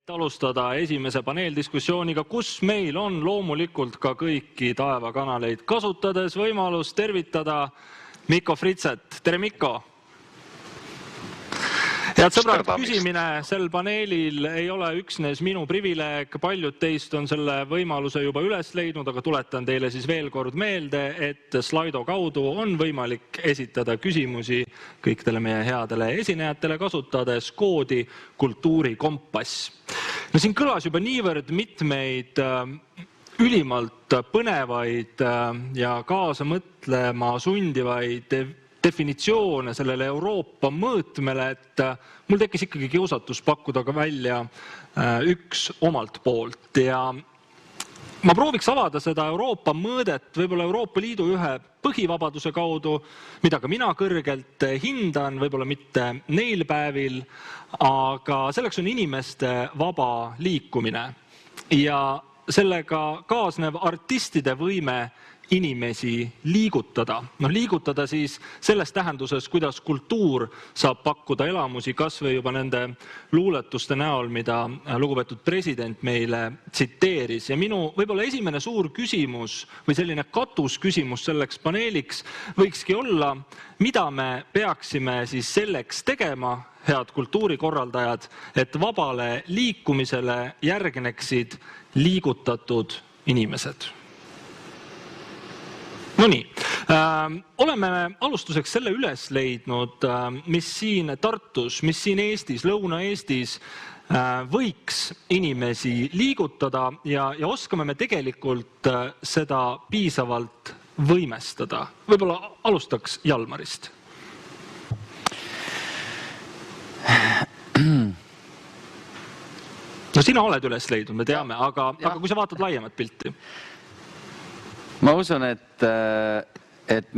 Alustada esimese paneeldiskussiooniga, kus meil on loomulikult ka kõiki taevakanaleid kasutades võimalus tervitada Mikko Fritset. Tere Mikko! Head sõbrad, küsimine sel paneelil ei ole üksnes minu privileeg, paljud teist on selle võimaluse juba üles leidnud, aga tuletan teile siis veel kord meelde, et Slido kaudu on võimalik esitada küsimusi kõikidele meie headele esinejatele, kasutades koodi Kultuurikompass. No siin kõlas juba niivõrd mitmeid ülimalt põnevaid ja kaasa mõtlema sundivaid definitsioone sellele Euroopa mõõtmele, et mul tekkis ikkagi kiusatus pakkuda ka välja üks omalt poolt. Ja ma prooviks avada seda Euroopa mõõdet võib-olla Euroopa Liidu ühe põhivabaduse kaudu, mida ka mina kõrgelt hindan, võib-olla mitte neil päevil, aga selleks on inimeste vaba liikumine ja sellega kaasnev artistide võime inimesi liigutada. Liigutada siis selles tähenduses, kuidas kultuur saab pakkuda elamusi kas või juba nende luuletuste näol, mida lugupeetud president meile tsiteeris. Ja minu võib-olla esimene suur küsimus või selline katusküsimus selleks paneeliks võikski olla, mida me peaksime siis selleks tegema, head kultuurikorraldajad, et vabale liikumisele järgneksid liigutatud inimesed. No nii, oleme alustuseks selle üles leidnud, mis siin Tartus, mis siin Eestis, Lõuna-Eestis võiks inimesi liigutada ja oskame me tegelikult seda piisavalt võimestada. Võib-olla alustaks Jalmarist. No sina oled üles leidnud, me teame, aga kui sa vaatad laiemat pilti? Ma usun, et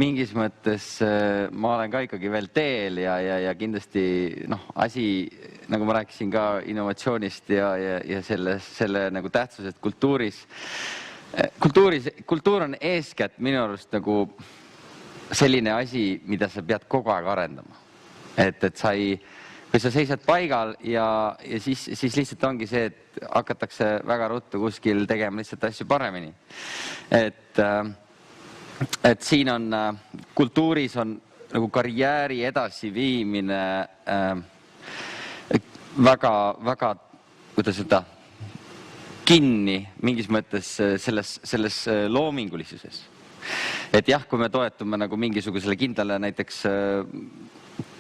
mingis mõttes ma olen ka ikkagi veel teel ja kindlasti asi, nagu ma rääkisin ka innovatsioonist ja selle nagu tähtsusest kultuuris. Kultuur on eeskätt minu arust nagu selline asi, mida sa pead kogu aeg arendama. Kui sa seisad paigal ja siis lihtsalt ongi see, et hakatakse väga ruttu kuskil tegema lihtsalt asju paremini. Et siin on, kultuuris on nagu karjääri edasiviimine väga, kuidas öelda, kinni mingis mõttes selles loomingulisuses. Et jah, kui me toetume nagu mingisugusele kindlale näiteks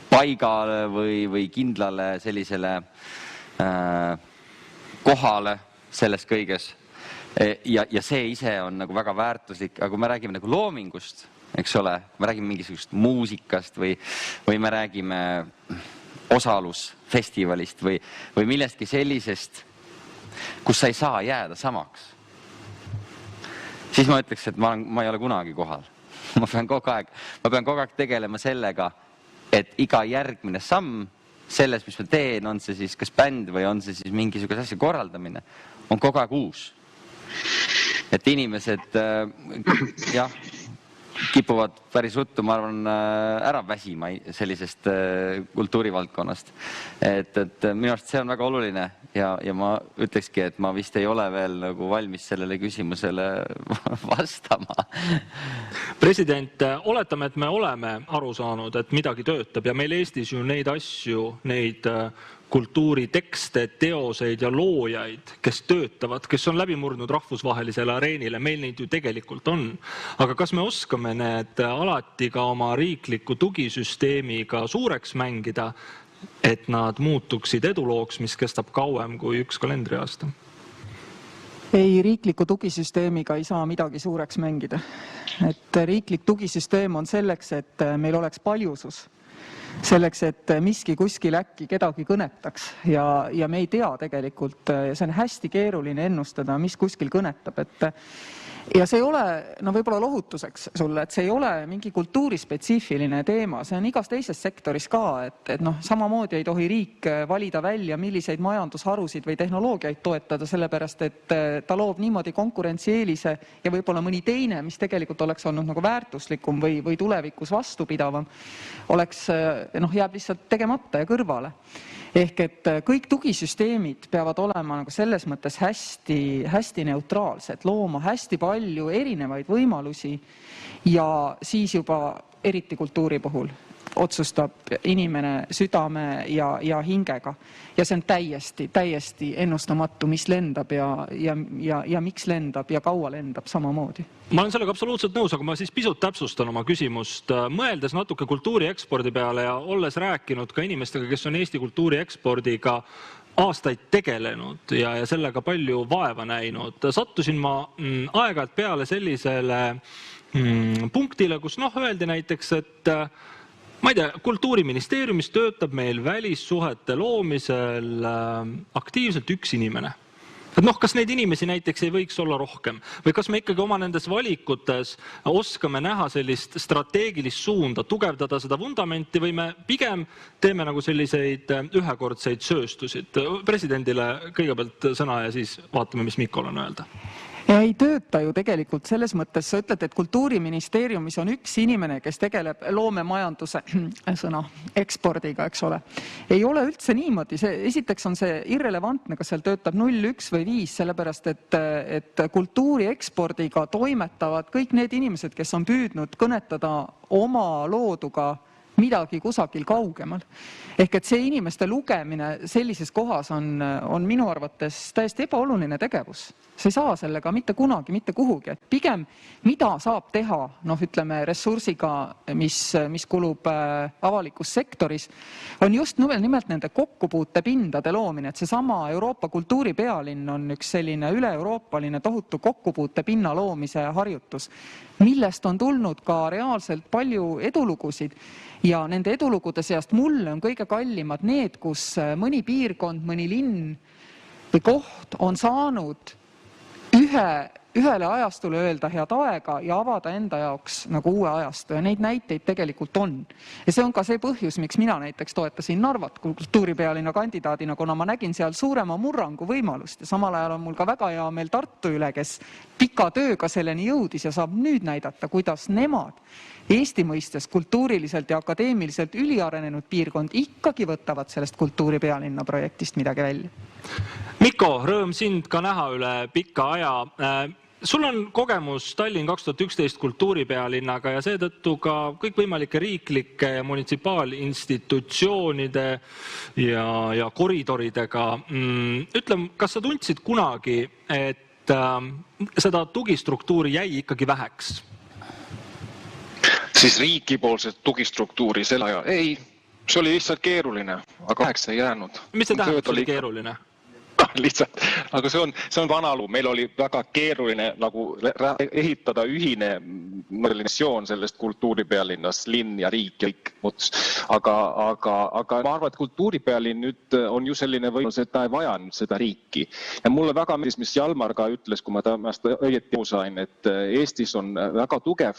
paigale või kindlale sellisele kohale selles kõiges. Ja see ise on nagu väga väärtuslik, aga kui me räägime nagu loomingust, eks ole, me räägime mingisugust muusikast või me räägime osalusfestivalist või millestki sellisest, kus sa ei saa jääda samaks, siis ma ütleks, et ma ei ole kunagi kohal. Ma pean kogu aeg tegelema sellega, et iga järgmine samm selles, mis ma teen, on see siis kas bänd või on see siis mingisuguse asja korraldamine, on kogu aeg uus. Et inimesed kipuvad päris ruttu, ma arvan, ära väsima sellisest kultuurivaldkonnast. Et minu arust see on väga oluline ja ma ütlekski, et ma vist ei ole veel nagu valmis sellele küsimusele vastama. President, oletame, et me oleme aru saanud, et midagi töötab ja meil Eestis ju neid asju, neid kultuuritekste, teoseid ja loojaid, kes töötavad, kes on läbi murdnud rahvusvahelisele areenile, meil neid ju tegelikult on. Aga kas me oskame need alati ka oma riikliku tugisüsteemiga suureks mängida, et nad muutuksid edulooks, mis kestab kauem kui üks kalendriaasta? Ei, riikliku tugisüsteemiga ei saa midagi suureks mängida. Et riiklik tugisüsteem on selleks, et meil oleks paljusus. Selleks, et miski kuskil äkki kedagi kõnetaks ja me ei tea tegelikult, see on hästi keeruline ennustada, mis kuskil kõnetab, ja see ei ole võib-olla lohutuseks sulle, et see ei ole mingi kultuurispetsiifiline teema, see on igas teises sektoris ka, et samamoodi ei tohi riik valida välja, milliseid majandusharusid või tehnoloogiaid toetada, sellepärast et ta loob niimoodi konkurentsieelise ja võib-olla mõni teine, mis tegelikult oleks olnud nagu väärtuslikum või tulevikus vastupidavam, jääb lihtsalt tegemata ja kõrvale. Ehk et kõik tugisüsteemid peavad olema nagu selles mõttes hästi neutraalsed, looma hästi palju erinevaid võimalusi ja siis juba eriti kultuuri puhul otsustab inimene südame ja hingega. Ja see on täiesti ennustamatu, mis lendab ja miks lendab ja kaua lendab samamoodi. Ma olen sellega absoluutselt nõus, aga ma siis pisut täpsustan oma küsimust. Mõeldes natuke kultuuri ekspordi peale ja olles rääkinud ka inimestega, kes on Eesti kultuuri ekspordiga aastaid tegelenud ja sellega palju vaeva näinud, sattusin ma aeg-ajalt peale sellisele punktile, kus öeldi näiteks, et ma ei tea, Kultuuriministeeriumis töötab meil välissuhete loomisel aktiivselt üks inimene. Et kas neid inimesi näiteks ei võiks olla rohkem? Või kas me ikkagi oma nendes valikutes oskame näha sellist strateegilist suunda, tugevdada seda vundamenti või me pigem teeme nagu selliseid ühekordseid sööstusid? Presidendile kõigepealt sõna ja siis vaatame, mis Mikol on öelda. Ja ei tööta ju tegelikult selles mõttes, sa ütled, et Kultuuriministeeriumis on üks inimene, kes tegeleb loomemajanduse ekspordiga, eks ole. Ei ole üldse niimoodi. Esiteks on see irrelevantne, kas seal töötab 0, 1 või 5, sellepärast et kultuuri ekspordiga toimetavad kõik need inimesed, kes on püüdnud kõnetada oma looduga midagi kusagil kaugemal. Ehk et see inimeste lugemine sellises kohas on minu arvates täiesti ebaoluline tegevus. See ei saa sellega mitte kunagi, mitte kuhugi. Et pigem, mida saab teha, ütleme, ressursiga, mis kulub avalikus sektoris, on just nimelt nende kokkupuutepindade loomine. Et seesama Euroopa kultuuripealinn on üks selline üle-euroopaline tohutu kokkupuutepinna loomise harjutus, millest on tulnud ka reaalselt palju edulugusid. Ja nende edulugude seast mulle on kõige kallimad need, kus mõni piirkond, mõni linn või koht on saanud ühele ajastule öelda head aega ja avada enda jaoks nagu uue ajastu ja neid näiteid tegelikult on. Ja see on ka see põhjus, miks mina näiteks toetasin Narvat kultuuripealinna kandidaadina, kuna ma nägin seal suurema murrangu võimalust ja samal ajal on mul ka väga hea meel Tartu üle, kes pika tööga selleni jõudis ja saab nüüd näidata, kuidas nemad Eesti mõistes kultuuriliselt ja akadeemiliselt üliarenenud piirkond ikkagi võtavad sellest kultuuripealinna projektist midagi välja. Mikko, rõõm sind ka näha üle pika aja. Sul on kogemus Tallinn 2011 kultuuripealinnaga ja seetõttu ka kõikvõimalike riiklike ja munitsipaalinstitutsioonide ja koridoridega. Ütlem, kas sa tundsid kunagi, et seda tugistruktuuri jäi ikkagi väheks? Siis riikipoolset tugistruktuuri selle aja. Ei, see oli lihtsalt keeruline, aga väheks ei jäänud. Mis see tähendab, oli keeruline? Lihtsalt, aga see on vanalu. Meil oli väga keeruline nagu ehitada ühine missioon sellest kultuuripealinnast, linn ja riik ja kõik. Aga ma arvan, et kultuuripealinn nüüd on ju selline võimalus, et ta ei vaja nüüd seda riiki. Ja mulle väga meeldis, mis Jalmar ka ütles, kui ma temast õieti sain, et Eestis on väga tugev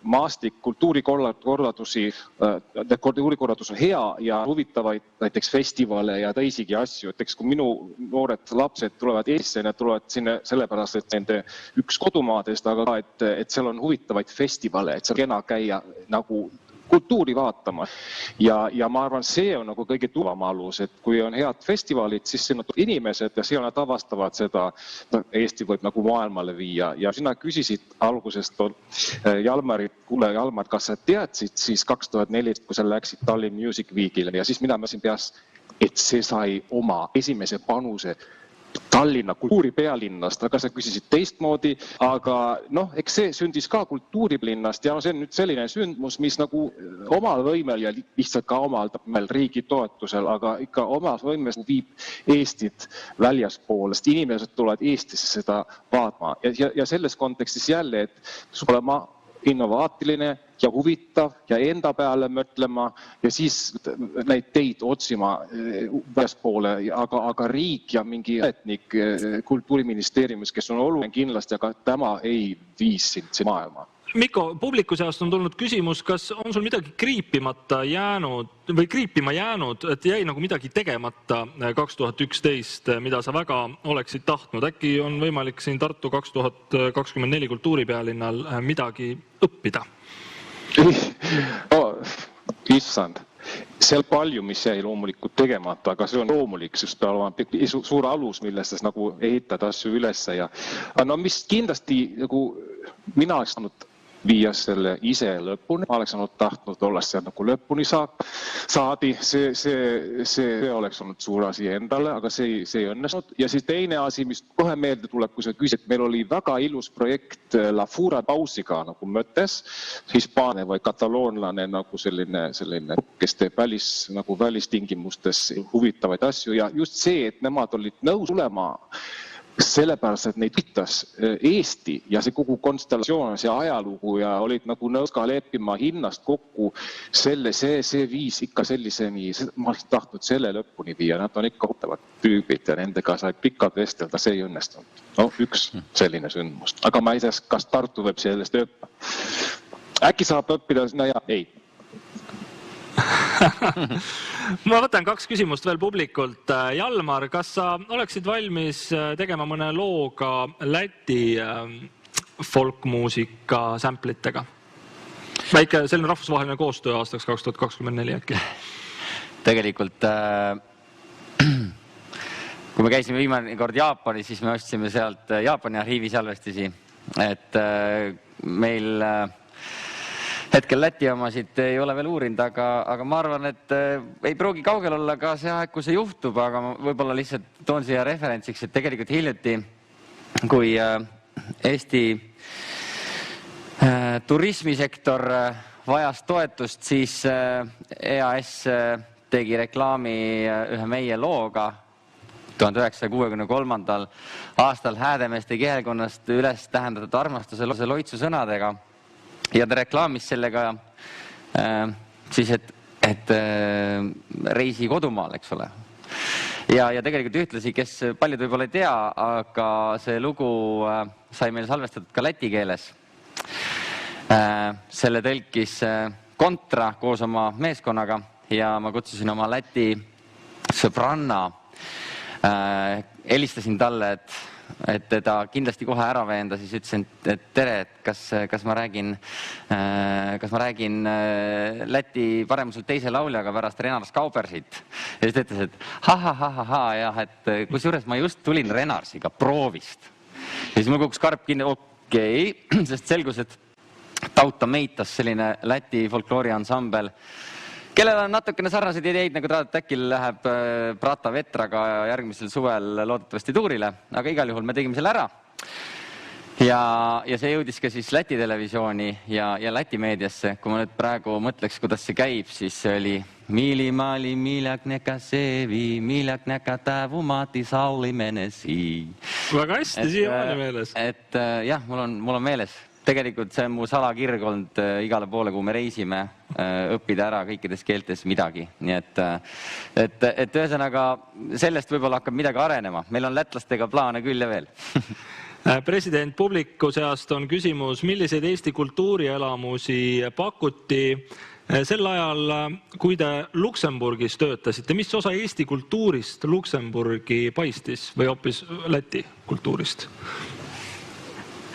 maastik, kultuurikorraldus on hea ja huvitavaid näiteks festivale ja teisigi asju. Et eks kui minu noored lapsed tulevad Eestisse, nad tulevad sinna sellepärast, et nende üks kodumaadest, aga ka, et seal on huvitavaid festivale, et seal kena käia nagu kultuuri vaatama. Ja ma arvan, see on nagu kõige tugevam alus, et kui on head festivalid, siis siin on inimesed ja seal nad avastavad seda, Eesti võib nagu maailmale viia. Ja sina küsisid algusest Jalmarit, kuule Jalmar, kas sa teadsid siis 2004, kui sa läksid Tallinn Music Weekile ja siis mina mõtlesin peas, et see sai oma esimese panuse Tallinna kultuuripealinnast, aga sa küsisid teistmoodi, aga eks see sündis ka kultuuripealinnast ja see on nüüd selline sündmus, mis nagu omal võimel ja lihtsalt ka omal riigi toetusel, aga ikka omal võimes viib Eestit väljaspool, sest inimesed tulevad Eestisse seda vaatama ja selles kontekstis jälle, et sul olema innovaatiline ja huvitav ja enda peale mõtlema ja siis neid teid otsima väljaspoole, aga riik ja mingi ametnik kultuuriministeeriumis, kes on oluline kindlasti, aga tema ei viis sind maailma. Mikko, publiku seast on tulnud küsimus, kas on sul midagi kriipimata jäänud või kriipima jäänud, et jäi nagu midagi tegemata 2011, mida sa väga oleksid tahtnud. Äkki on võimalik siin Tartu 2024 kultuuripealinnal midagi õppida? Issand. seal palju, mis jäi loomulikult tegemata, aga see on loomulik, sest peab olema suur alus, millest nagu ehitada asju ülesse ja no mis kindlasti nagu mina oleks saanud viia selle ise lõpuni, ma oleks saanud tahtnud olla seal nagu lõpuni saadi, see oleks olnud suur asi endale, aga see ei õnnestunud. Ja siis teine asi, mis kohe meelde tuleb, kui sa küsid, meil oli väga ilus projekt La Fura Pausiga nagu mõttes, hispaania või kataloonlane nagu selline, kes teeb välistingimustes huvitavaid asju ja just see, et nemad olid nõus tulema sellepärast, et neid viitas Eesti ja see kogu konstellatsioon, see ajalugu ja olid nagu nõus ka leppima hinnast kokku see viis ikka selliseni, ma oleks tahtnud selle lõpuni viia, nad on ikka huvitavad tüübid ja nendega sai pikalt vestelda, see ei õnnestunud. No üks selline sündmus, aga ma ei tea, kas Tartu võib sellest õppida. Äkki saab õppida, no ja ei. Ma võtan 2 küsimust veel publikult. Jalmar, kas sa oleksid valmis tegema mõne looga Läti folkmuusika samplitega? Väike selline rahvusvaheline koostöö aastaks 2024 äkki? Tegelikult, kui me käisime viimane kord Jaapanis, siis me ostsime sealt Jaapani arhiivisalvestisi, et meil hetkel Läti omasid ei ole veel uurinud, aga ma arvan, et ei pruugi kaugel olla ka see aeg, kui see juhtub, aga ma võib-olla lihtsalt toon siia referentsiks, et tegelikult hiljuti, kui Eesti turismisektor vajas toetust, siis EAS tegi reklaami ühe meie looga 1963. aastal Häädemeeste kihelkonnast üles tähendatud armastuse loitsu sõnadega. Ja ta reklaamis sellega siis, et reisi kodumaal, eks ole. Ja tegelikult ühtlasi, kes paljud võib-olla ei tea, aga see lugu sai meil salvestatud ka läti keeles. Selle tõlkis Kontra koos oma meeskonnaga ja ma kutsusin oma Läti sõbranna. Helistasin talle, et teda kindlasti kohe ära veenda, siis ütlesin, et tere, et kas ma räägin Läti paremuselt teise lauljaga pärast Renars Kaupersit. Ja siis ta ütles, et jah, et kusjuures ma just tulin Renarsiga proovist. Ja siis mul kukkus karp kinni, okei, sest selgus, et Tauta Meitas, selline Läti folkloori ansambel, kellel on natukene sarnased ideid, nagu ta äkki läheb Prata Vetraga järgmisel suvel loodetavasti tuurile, aga igal juhul me tegime selle ära. Ja see jõudis ka siis Läti televisiooni ja Läti meediasse. Kui ma nüüd praegu mõtleks, kuidas see käib, siis see oli Miili-maali, miljak-neka seevi, miljak-neka tävumati sauli menesi. Väga hästi, siiamaani meeles. Et jah, mul on meeles. Tegelikult see on mu salakirg olnud igale poole, kui me reisime, õppida ära kõikides keeltes midagi. Nii et ühesõnaga sellest võib-olla hakkab midagi arenema. Meil on lätlastega plaane küll ja veel. President publiku seast on küsimus, milliseid Eesti kultuurielamusi pakuti sel ajal, kui te Luksemburgis töötasite? Mis osa Eesti kultuurist Luksemburgi paistis või hoopis Läti kultuurist?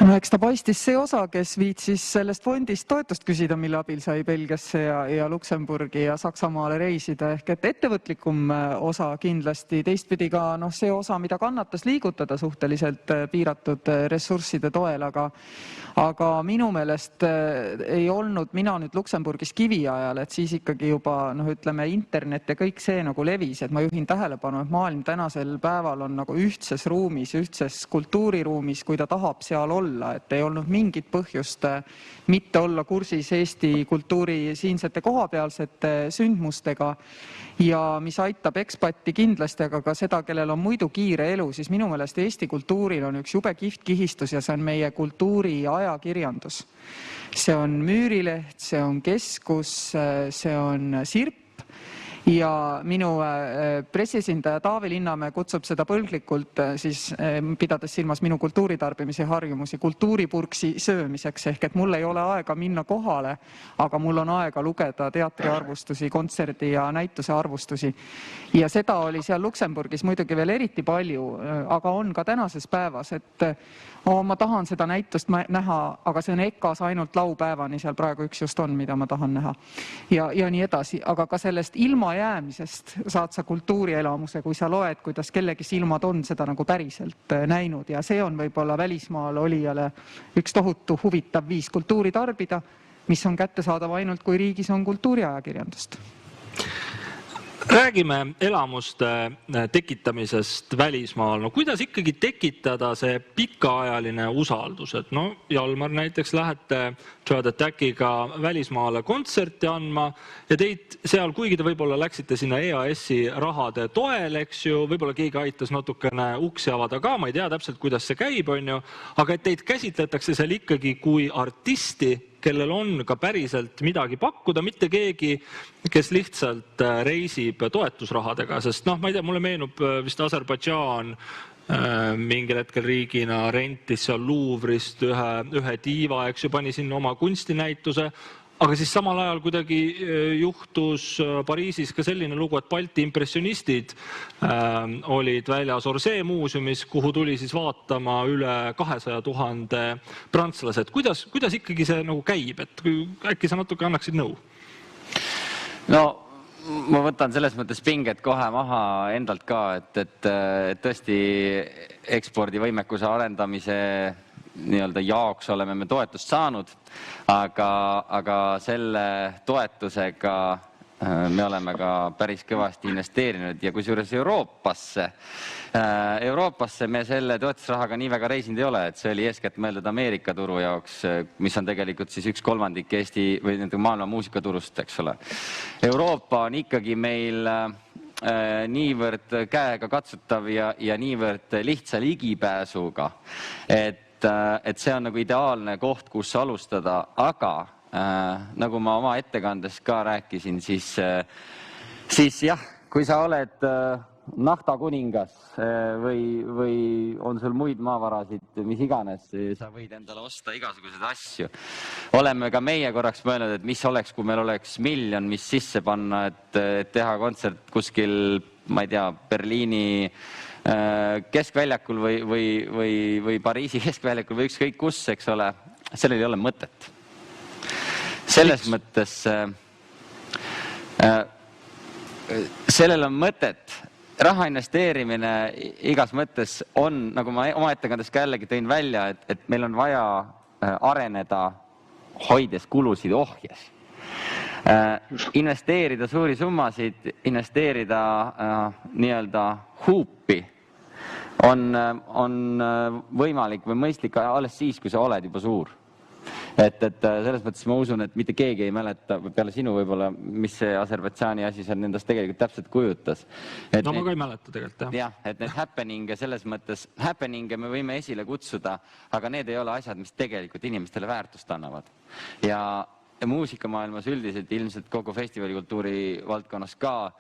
No eks ta paistis see osa, kes viitsis sellest fondist toetust küsida, mille abil sai Belgiasse ja Luksemburgi ja Saksamaale reisida. Ehk et ettevõtlikum osa kindlasti, teistpidi ka see osa, mida kannatas liigutada suhteliselt piiratud ressursside toel, aga minu meelest ei olnud mina nüüd Luksemburgis kivi ajal, et siis ikkagi juba ütleme internet ja kõik see nagu levis, et ma juhin tähelepanu, et maailm tänasel päeval on nagu ühtses ruumis, ühtses kultuuriruumis, kui ta tahab seal olla. Et ei olnud mingit põhjust mitte olla kursis Eesti kultuuri siinsete kohapealsete sündmustega ja mis aitab ekspatti kindlasti, aga ka seda, kellel on muidu kiire elu, siis minu meelest Eesti kultuuril on üks jube kihvt kihistus ja see on meie kultuuri ajakirjandus. See on Müürileht, see on Keskus, see on Sirp ja minu pressiesindaja Taavi Linnamäe kutsub seda põlglikult siis, pidades silmas minu kultuuritarbimise harjumusi, kultuuripurksi söömiseks, ehk et mul ei ole aega minna kohale, aga mul on aega lugeda teatriarvustusi, kontserdi ja näituse arvustusi. Ja seda oli seal Luksemburgis muidugi veel eriti palju, aga on ka tänases päevas, et ma tahan seda näitust näha, aga see on EKA-s ainult laupäevani, seal praegu üks just on, mida ma tahan näha. Ja nii edasi, aga ka sellest ilmajäämisest saad sa kultuurielamuse, kui sa loed, kuidas kellegi silmad on seda nagu päriselt näinud, ja see on võib-olla välismaal olijale üks tohutu huvitav viis kultuuri tarbida, mis on kättesaadav ainult, kui riigis on kultuuriajakirjandust. Räägime elamuste tekitamisest välismaal. No kuidas ikkagi tekitada see pikaajaline usaldus? Et no, Jalmar näiteks lähete Joy Attackiga välismaale kontserti andma ja teid seal, kuigi te võib-olla läksite sinna EAS-i rahade toel, eks ju, võib-olla keegi aitas natukene uksi avada ka, ma ei tea täpselt, kuidas see käib, on ju, aga et teid käsitletakse seal ikkagi kui artisti, kellel on ka päriselt midagi pakkuda, mitte keegi, kes lihtsalt reisib toetusrahadega, sest noh, ma ei tea, mulle meenub vist Aserbaidžaan mingil hetkel riigina rentis seal Louvrist ühe diiva, eks ju, pani sinna oma kunstinäituse, aga siis samal ajal kuidagi juhtus Pariisis ka selline lugu, et Balti impressionistid olid väljas Orsay muuseumis, kuhu tuli siis vaatama üle 200 000 prantslased. Kuidas ikkagi see nagu käib, et äkki sa natuke annaksid nõu? No, ma võtan selles mõttes pinget kohe maha endalt ka, et tõesti ekspordivõimekuse arendamise nii-öelda jaoks oleme me toetust saanud, aga selle toetusega me oleme ka päris kõvasti investeerinud ja kusjuures Euroopasse me selle toetusrahaga nii väga reisinud ei ole, et see oli eeskätt mõeldud Ameerika turu jaoks, mis on tegelikult siis 1/3 Eesti või maailma muusikaturust, eks ole. Euroopa on ikkagi meil niivõrd käega katsutav ja niivõrd lihtsa ligipääsuga, et see on nagu ideaalne koht, kus alustada, aga nagu ma oma ettekandes ka rääkisin, siis jah, kui sa oled naftakuningas või on sul muid maavarasid, mis iganes, sa võid endale osta igasuguseid asju. Oleme ka meie korraks mõelnud, et mis oleks, kui meil oleks miljon, mis sisse panna, et teha kontsert kuskil, ma ei tea, Berliini keskväljakul või Pariisi keskväljakul või ükskõik kus, eks ole, sellel ei ole mõtet. Selles mõttes sellel on mõtet. Raha investeerimine igas mõttes on, nagu ma oma ettekandes ka jällegi tõin välja, et meil on vaja areneda hoides kulusid ohjes. Investeerida suuri summasid, investeerida nii-öelda huupi on võimalik või mõistlik alles siis, kui sa oled juba suur. Et selles mõttes ma usun, et mitte keegi ei mäleta peale sinu võib-olla, mis see Aserbaidžaani asi seal nendest tegelikult täpselt kujutas. No ma ka ei mäleta tegelikult, jah. Et need happening'e selles mõttes, happening'e me võime esile kutsuda, aga need ei ole asjad, mis tegelikult inimestele väärtust annavad. Ja muusikamaailmas üldiselt, ilmselt kogu festivalikultuuri valdkonnas ka,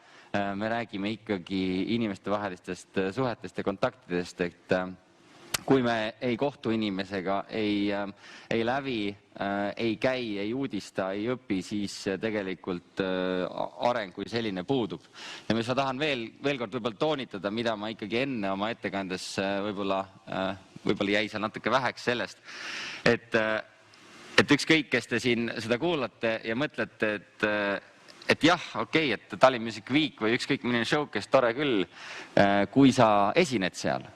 me räägime ikkagi inimeste vahelistest suhetest ja kontaktidest, et kui me ei kohtu inimesega, ei lävi, ei käi, ei uudista, ei õpi, siis tegelikult areng kui selline puudub. Ja mis ma tahan veel kord võib-olla toonitada, mida ma ikkagi enne oma ettekandes võib-olla jäi seal natuke väheks sellest, et ükskõik, kes te siin seda kuulate ja mõtlete, et jah, okei, et Tallinn Music Week või ükskõik milline showcase, tore küll, kui sa esined seal.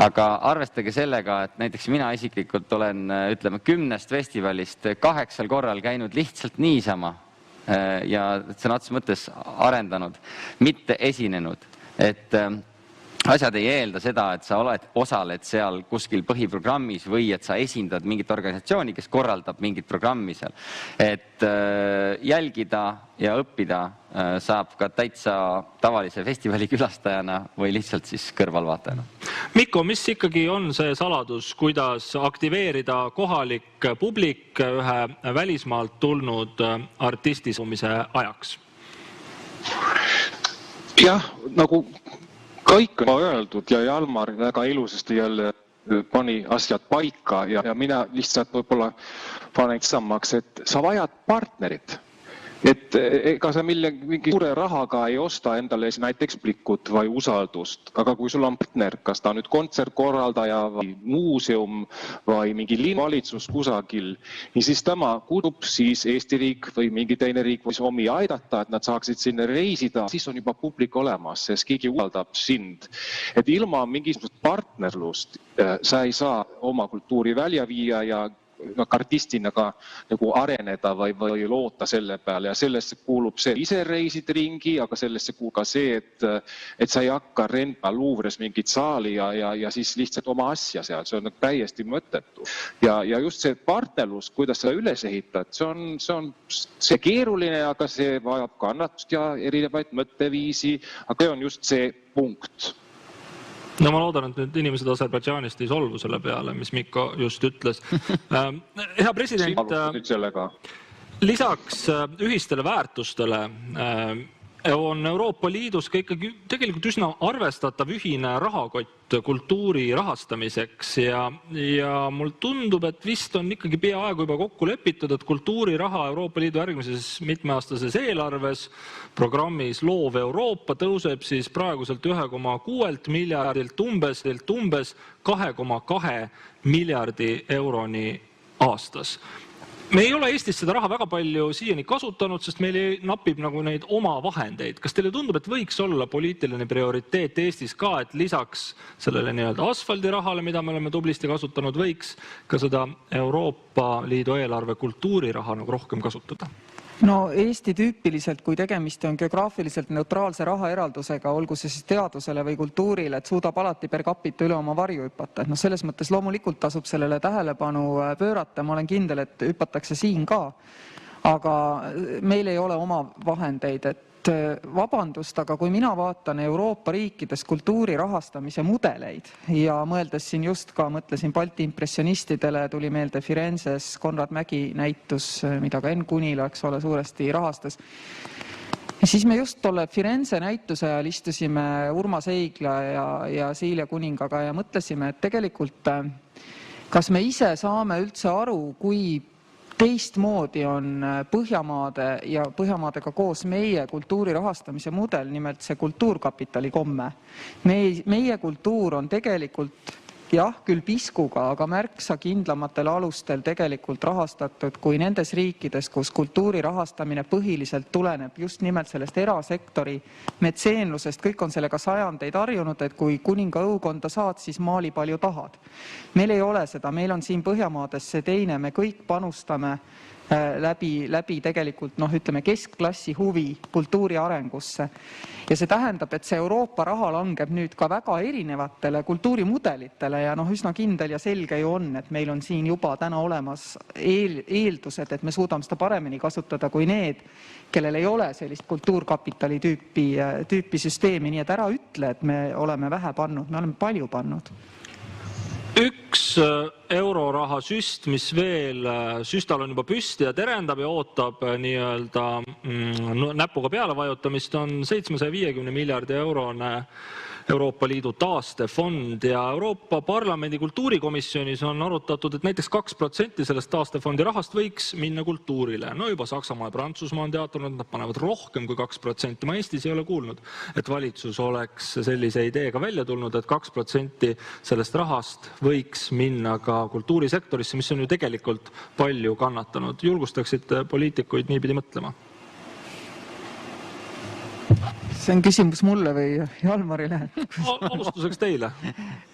Aga arvestage sellega, et näiteks mina isiklikult olen, ütleme, 10 festivalist 8 korral käinud lihtsalt niisama ja sõna otseses mõttes arendanud, mitte esinenud. Et asjad ei eelda seda, et sa osaled seal kuskil põhiprogrammis või et sa esindad mingit organisatsiooni, kes korraldab mingit programmi seal. Et jälgida ja õppida saab ka täitsa tavalise festivali külastajana või lihtsalt siis kõrvalvaatajana. Mikko, mis ikkagi on see saladus, kuidas aktiveerida kohalik publik ühe välismaalt tulnud artistisumise ajaks? jah, nagu kõik on öeldud ja Jalmar väga ilusasti jälle pani asjad paika ja mina lihtsalt võib-olla panen samaks, et sa vajad partnerit. Et ega sa mingi suure rahaga ei osta endale näiteks plikut või usaldust, aga kui sul on partner, kas ta nüüd kontsertkorraldaja või muuseum või mingi linnavalitsus kusagil, siis tema kutsub siis Eesti riik või mingi teine riik võis omi aidata, et nad saaksid sinna reisida, siis on juba publik olemas, sest keegi usaldab sind. Et ilma mingisugust partnerlust sa ei saa oma kultuuri välja viia ja artistina ka nagu areneda või loota selle peale ja sellesse kuulub see ise reisid ringi, aga sellesse kuulub ka see, et sa ei hakka rentma Louvres mingit saali ja siis lihtsalt oma asja seal, see on täiesti mõttetu. Ja just see partnerlus, kuidas sa üles ehitad, see on keeruline, aga see vajab kannatust ja erinevaid mõtteviisi, aga see on just see punkt. No ma loodan, et nüüd inimesed Aserbaidžaanist ei solvu selle peale, mis Mikko just ütles. Hea president, lisaks ühistele väärtustele on Euroopa Liidus ka ikkagi tegelikult üsna arvestatav ühine rahakott kultuuri rahastamiseks ja mul tundub, et vist on ikkagi peaaegu juba kokku lepitud, et kultuuriraha Euroopa Liidu järgmises mitmeaastases eelarves programmis Loov Euroopa tõuseb siis praeguselt 1,6 miljardilt umbes 2,2 miljardi euroni aastas. Me ei ole Eestis seda raha väga palju siiani kasutanud, sest meil napib nagu neid oma vahendeid. Kas teile tundub, et võiks olla poliitiline prioriteet Eestis ka, et lisaks sellele nii-öelda asfaldirahale, mida me oleme tublisti kasutanud, võiks ka seda Euroopa Liidu eelarve kultuuriraha nagu rohkem kasutada? No Eesti tüüpiliselt, kui tegemist on geograafiliselt neutraalse rahaeraldusega, olgu see siis teadusele või kultuurile, et suudab alati per capita üle oma varju hüpata. No selles mõttes loomulikult tasub sellele tähelepanu pöörata, ma olen kindel, et hüpatakse siin ka, aga meil ei ole oma vahendeid, et vabandust, aga kui mina vaatan Euroopa riikides kultuuri rahastamise mudeleid ja mõeldes siin just ka, mõtlesin Balti impressionistidele, tuli meelde Firenzes Konrad Mägi näitus, mida ka Enn Kunila, eks ole, suuresti rahastas. Ja siis me just tolle Firenze näituse ajal istusime Urmas Eigla ja Silja Kuningaga ja mõtlesime, et tegelikult kas me ise saame üldse aru, kui teistmoodi on Põhjamaade ja Põhjamaadega koos meie kultuuri rahastamise mudel, nimelt see kultuurkapitali komme. Meie kultuur on tegelikult, jah, küll piskuga, aga märksa kindlamatel alustel tegelikult rahastatud kui nendes riikides, kus kultuuri rahastamine põhiliselt tuleneb just nimelt sellest erasektori metseenlusest. Kõik on sellega sajandeid harjunud, et kui kuninga õukonda saad, siis maali palju tahad. Meil ei ole seda, meil on siin Põhjamaades see teine, me kõik panustame läbi tegelikult, ütleme, keskklassi huvi kultuuri arengusse. Ja see tähendab, et see Euroopa raha langeb nüüd ka väga erinevatele kultuurimudelitele ja üsna kindel ja selge ju on, et meil on siin juba täna olemas eeldused, et me suudame seda paremini kasutada kui need, kellel ei ole sellist kultuurkapitali tüüpi süsteemi, nii et ära ütle, et me oleme vähe pannud, me oleme palju pannud. Üks euroraha süst, mis veel süstal on juba püsti ja terendab ja ootab nii-öelda näpuga peale vajutamist, on 750 miljardi eurone Euroopa Liidu taastefond ja Euroopa Parlamendi kultuurikomisjonis on arutatud, et näiteks 2% sellest taastefondi rahast võiks minna kultuurile. No juba Saksamaa ja Prantsusmaa on teatanud, nad panevad rohkem kui 2%. Ma Eestis ei ole kuulnud, et valitsus oleks sellise ideega välja tulnud, et 2% sellest rahast võiks minna ka kultuurisektorisse, mis on ju tegelikult palju kannatanud. Julgustaksid poliitikuid niipidi mõtlema? See on küsimus mulle või Jalmarile? Alustuseks teile.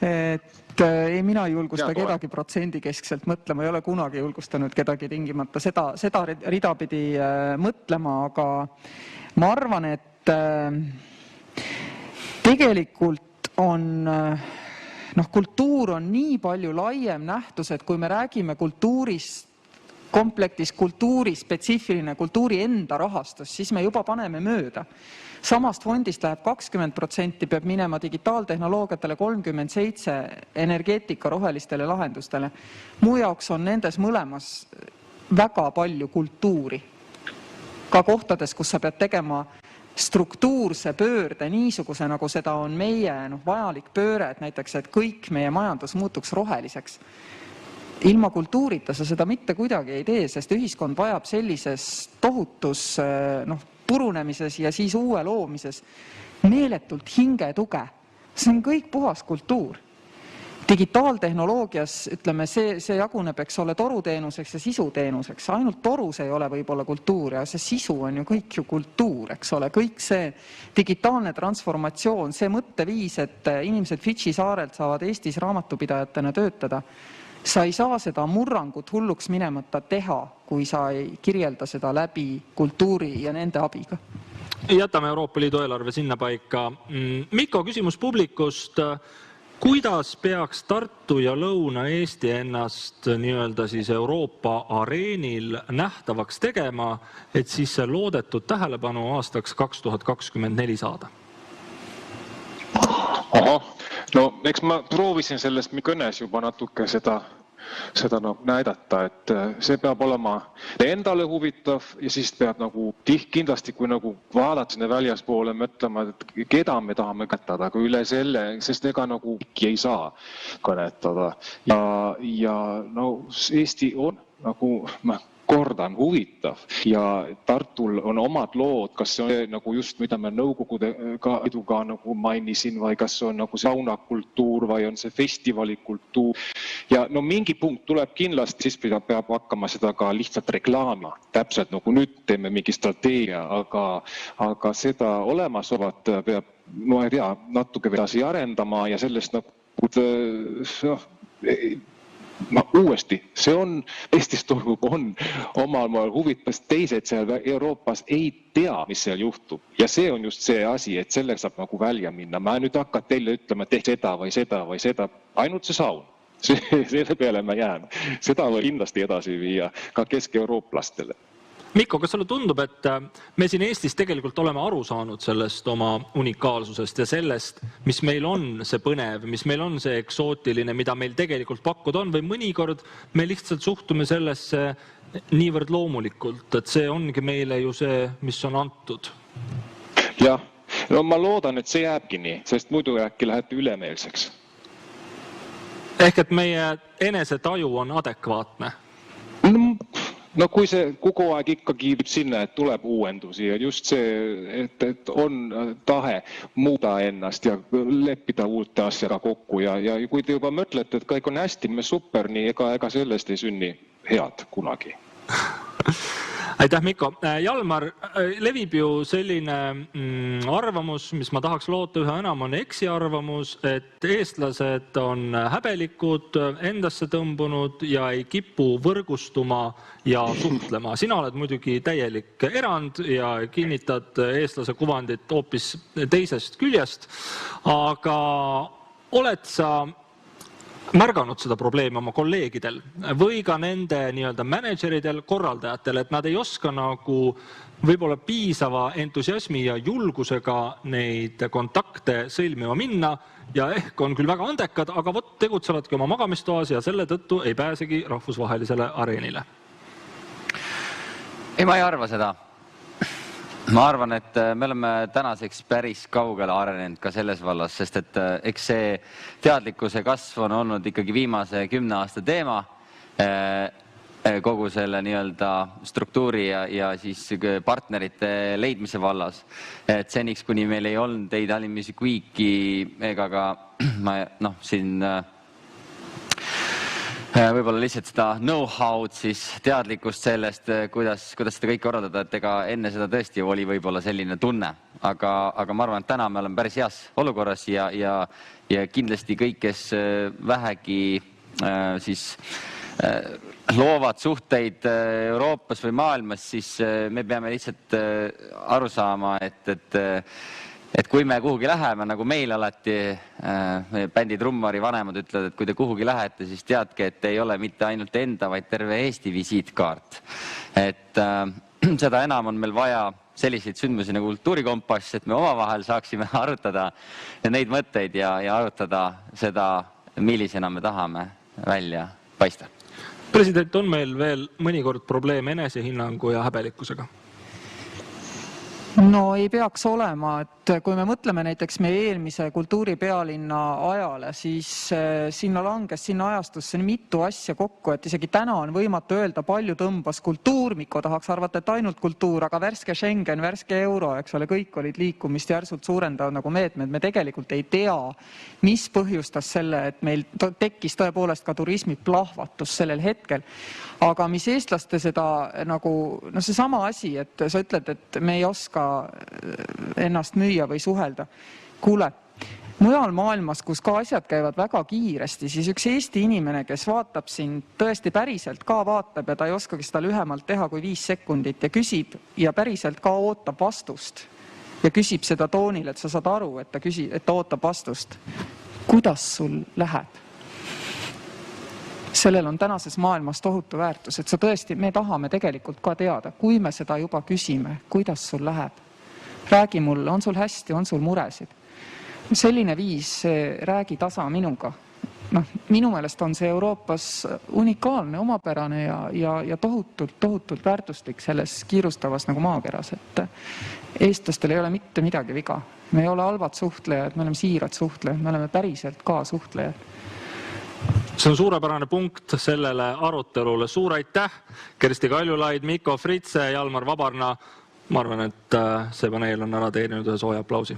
Ei, mina ei julgusta kedagi protsendikeskselt mõtlema, ei ole kunagi julgustanud kedagi tingimata seda ridapidi mõtlema, aga ma arvan, et tegelikult on kultuur on nii palju laiem nähtus, et kui me räägime kultuurist, komplektis kultuuri spetsiifiline kultuuri enda rahastus, siis me juba paneme mööda. Samast fondist läheb 20%, peab minema digitaaltehnoloogiatele, 37% energeetika rohelistele lahendustele. Muu jaoks on nendes mõlemas väga palju kultuuri. Ka kohtades, kus sa pead tegema struktuurse pöörde niisuguse, nagu seda on meie vajalik pööre, et näiteks, et kõik meie majandus muutuks roheliseks. Ilma kultuurita sa seda mitte kuidagi ei tee, sest ühiskond vajab sellises tohutus purunemises ja siis uue loomises meeletult hingetuge. See on kõik puhas kultuur. Digitaaltehnoloogias, ütleme, see jaguneb, eks ole, toruteenuseks ja sisuteenuseks. Ainult torus ei ole võib-olla kultuur ja see sisu on ju kõik ju kultuur, eks ole. Kõik see digitaalne transformatsioon, see mõtteviis, et inimesed Fidži saarelt saavad Eestis raamatupidajatena töötada. Sa ei saa seda murrangut hulluks minemata teha, kui sa ei kirjelda seda läbi kultuuri ja nende abiga. Jätame Euroopa Liidu eelarve sinna paika. Mikko, küsimus publikust. Kuidas peaks Tartu ja Lõuna-Eesti ennast nii-öelda siis Euroopa areenil nähtavaks tegema, et siis see loodetud tähelepanu aastaks 2024 saada? No eks ma proovisin sellest kõnes juba natuke seda näidata, et see peab olema endale huvitav ja siis peab kindlasti, kui vaadata sinna väljaspoole, mõtlema, et keda me tahame kõnetada, aga üle selle, sest ega ei saa kõnetada. Ja Eesti on kordan, huvitav ja Tartul on omad lood, kas see on just, mida me nõukogudega mainisin, või kas see on saunakultuur või on see festivalikultuur. Ja mingi punkt tuleb kindlasti, siis peab hakkama seda ka lihtsalt reklaamima. Täpselt nagu nüüd teeme mingi strateegia, aga seda olemasolevat peab, ma ei tea, natuke edasi arendama ja sellest uuesti, see on, Eestis toimub, on omal moel huvitav, teised seal Euroopas ei tea, mis seal juhtub. Ja see on just see asi, et selleks saab välja minna. Ma nüüd hakkad teile ütlema, et tehke seda või seda või seda. Ainult see saun. Selle peale ma jään. Seda või kindlasti edasi viia ka kesk-eurooplastele. Mikko, kas sulle tundub, et me siin Eestis tegelikult oleme aru saanud sellest oma unikaalsusest ja sellest, mis meil on see põnev, mis meil on see eksootiline, mida meil tegelikult pakkuda on, või mõnikord me lihtsalt suhtume sellesse niivõrd loomulikult, et see ongi meile ju see, mis on antud? Jah, no ma loodan, et see jääbki nii, sest muidu äkki lähete ülemeelseks. Ehk et meie enesetaju on adekvaatne? No kui see kogu aeg ikkagi sinna, et tuleb uuendusi ja just see, et on tahe muuda ennast ja leppida uute asjaga kokku ja kui te juba mõtlete, et kõik on hästi, me super, nii ega sellest ei sünni head kunagi. Aitäh, Mikko. Jalmar, levib ju selline arvamus, mis ma tahaks loota üha enam on eksiarvamus, et eestlased on häbelikud, endasse tõmbunud ja ei kipu võrgustuma ja suhtlema. Sina oled muidugi täielik erand ja kinnitad eestlase kuvandit hoopis teisest küljest, aga oled sa märganud seda probleemi oma kolleegidel või ka nende nii-öelda manageridel, korraldajatel, et nad ei oska võib-olla piisava entusiasmi ja julgusega neid kontakte sõlmima minna ja ehk on küll väga andekad, aga tegutsevadki oma magamistoas ja selle tõttu ei pääsegi rahvusvahelisele areenile? Ei, ma ei arva seda. Ma arvan, et me oleme tänaseks päris kaugele arenenud ka selles vallas, sest et eks see teadlikkuse kasv on olnud ikkagi viimase 10 aasta teema kogu selle nii-öelda struktuuri ja siis partnerite leidmise vallas. Et seniks, kuni meil ei olnud Tallinn Music Weeki ega ka siin võib-olla lihtsalt seda know-how'd, siis teadlikkust sellest, kuidas seda kõik korraldada, et ega enne seda tõesti oli võib-olla selline tunne. Aga ma arvan, et täna me oleme päris heas olukorras ja kindlasti kõik, kes vähegi siis loovad suhteid Euroopas või maailmas, siis me peame lihtsalt aru saama, et kui me kuhugi läheme, nagu meil alati bändi trummari vanemad ütlevad, et kui te kuhugi lähete, siis teadke, et ei ole mitte ainult enda, vaid terve Eesti visiitkaart. Et seda enam on meil vaja selliseid sündmusi nagu Kultuurikompass, et me omavahel saaksime arutada neid mõtteid ja arutada seda, millisena me tahame välja paista. President, on meil veel mõnikord probleem enesehinnangu ja häbelikkusega? No ei peaks olema, et kui me mõtleme näiteks meie eelmise kultuuripealinna ajale, siis sinna ajastusse mitu asja kokku, et isegi täna on võimatu öelda, palju tõmbas kultuur, Mikko tahaks arvata, et ainult kultuur, aga värske Schengen, värske euro, eks ole, kõik olid liikumist järsult suurendavad nagu meetmed. Me tegelikult ei tea, mis põhjustas selle, et meil tekkis tõepoolest ka turismi plahvatus sellel hetkel. Aga mis eestlaste seda nagu, no see sama asi, et sa ütled, et me ei oska ennast müüa või suhelda. Kuule, mujal maailmas, kus ka asjad käivad väga kiiresti, siis üks Eesti inimene, kes vaatab siin tõesti päriselt ka vaatab ja ta ei oskagi seda lühemalt teha kui 5 sekundit ja küsib ja päriselt ka ootab vastust ja küsib seda toonil, et sa saad aru, et ta ootab vastust. Kuidas sul läheb? Sellel on tänases maailmas tohutu väärtus, et sa tõesti, me tahame tegelikult ka teada, kui me seda juba küsime, kuidas sul läheb. Räägi mulle, on sul hästi, on sul muresid. Selline viis, räägi tasa minuga. Minu meelest on see Euroopas unikaalne, omapärane ja tohutult väärtuslik selles kiirustavas nagu maakeras, et eestlastel ei ole mitte midagi viga. Me ei ole halvad suhtlejad, me oleme siirad suhtlejad, me oleme päriselt ka suhtlejad. See on suurepärane punkt sellele arutelule. Suur aitäh, Kersti Kaljulaid, Mikko Fritse, Jalmar Vabarna. Ma arvan, et see paneel on ära teeninud ühe sooja aplausi.